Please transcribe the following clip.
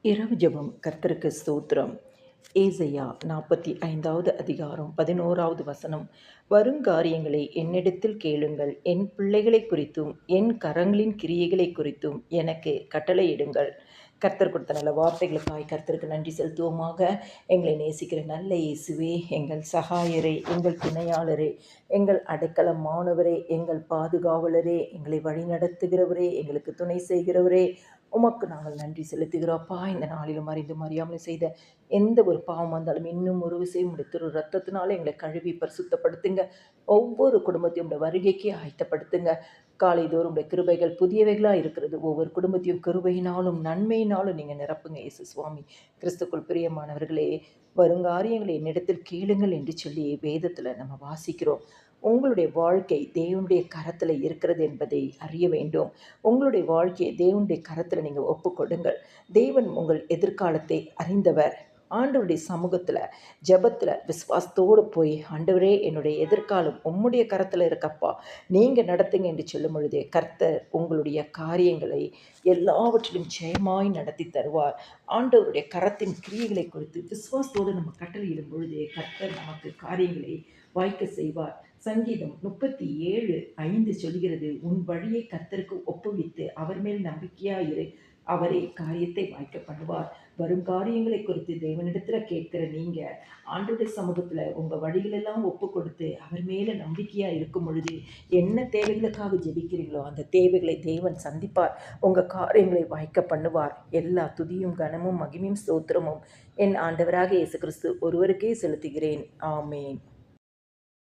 இரவு ஜெபம். கர்த்தருக்கு ஸ்தோத்திரம். ஏசாயா 45வது அதிகாரம் 11வது வசனம். வருங்காரியங்களை என்னிடத்தில் கேளுங்கள், என் பிள்ளைகளைக் குறித்தும் என் கரங்களின் கிரியைகளைக் குறித்தும் எனக்கு கட்டளையிடுங்கள். கர்த்தர் கொடுத்த நல்ல வார்த்தைகளுக்காய் கர்த்தருக்கு நன்றி செலுத்துவோமாக. எங்களை நேசிக்கிற நல்ல இயேசுவே, எங்கள் சகாயரே, எங்கள் துணையாளரே, எங்கள் அடைக்கலமானவரே, எங்கள் பாதுகாவலரே, எங்களை வழிநடத்துகிறவரே, எங்களுக்கு துணை செய்கிறவரே, உமக்கு நாங்கள் நன்றி செலுத்துகிறோப்பா. இந்த நாளிலும் அறிந்தும் அறியாமல் செய்த எந்த ஒரு பாவம் வந்தாலும் இன்னும் ஒரு விஷயம் திரு ரத்தத்தினால எங்களை கழுவி பரிசுத்தப்படுத்துங்க. ஒவ்வொரு குடும்பத்தையும் உடைய வருகைக்கு ஆயத்தப்படுத்துங்க. காலைதோறும் உடைய கிருபைகள் புதியவைகளாக இருக்கிறது. ஒவ்வொரு குடும்பத்தையும் கிருபையினாலும் நன்மையினாலும் நீங்கள் நிரப்புங்க இயேசு சுவாமி. கிறிஸ்துக்குள் பிரியமானவர்களே, வருங்காரியங்களை என்னிடத்தில் கேளுங்கள் என்று சொல்லி வேதத்தில் நம்ம வாசிக்கிறோம். உங்களுடைய வாழ்க்கை தேவனுடைய கரத்தில் இருக்கிறது என்பதை அறிய வேண்டும். உங்களுடைய வாழ்க்கையை தேவனுடைய கரத்தில் நீங்கள் ஒப்புக்கொடுங்கள். தேவன் உங்கள் எதிர்காலத்தை அறிந்தவர். ஆண்டவருடைய சமூகத்தில் ஜெபத்தில் விசுவாசத்தோடு போய், ஆண்டவரே, என்னுடைய எதிர்காலம் உம்முடைய கரத்தில் இருக்கப்பா, நீங்கள் நடத்துங்க என்று சொல்லும் பொழுதே கர்த்தர் உங்களுடைய காரியங்களை எல்லாவற்றிலும் ஜெயமாய் நடத்தி தருவார். ஆண்டவருடைய கரத்தின் கிரியைகளை குறித்து விசுவாசத்தோடு நம்ம கட்டளையிடும் பொழுதே கர்த்தர் நமக்கு காரியங்களை வாய்க்க செய்வார். சங்கீதம் 37:5 சொல்கிறது, உன் வழியை கர்த்தருக்கு ஒப்புவித்து அவர் மேல் நம்பிக்கையாயிரு, அவரே காரியத்தை வாய்க்க பண்ணுவார். வரும் காரியங்களை குறித்து தேவனிடத்தில் கேட்கிற நீங்க ஆண்டவருடைய சமூகத்தில் உங்கள் வழிகளெல்லாம் ஒப்பு கொடுத்து அவர் மேலே நம்பிக்கையாக இருக்கும் பொழுது என்ன தேவைகளுக்காக ஜெபிக்கிறீங்களோ அந்த தேவைகளை தேவன் சந்திப்பார். உங்கள் காரியங்களை வாய்க்க பண்ணுவார். எல்லா துதியும் கனமும் மகிமையும் ஸ்தோத்திரமும் என் ஆண்டவராக இயேசு கிறிஸ்து ஒருவருக்கே செலுத்துகிறேன். ஆமேன்.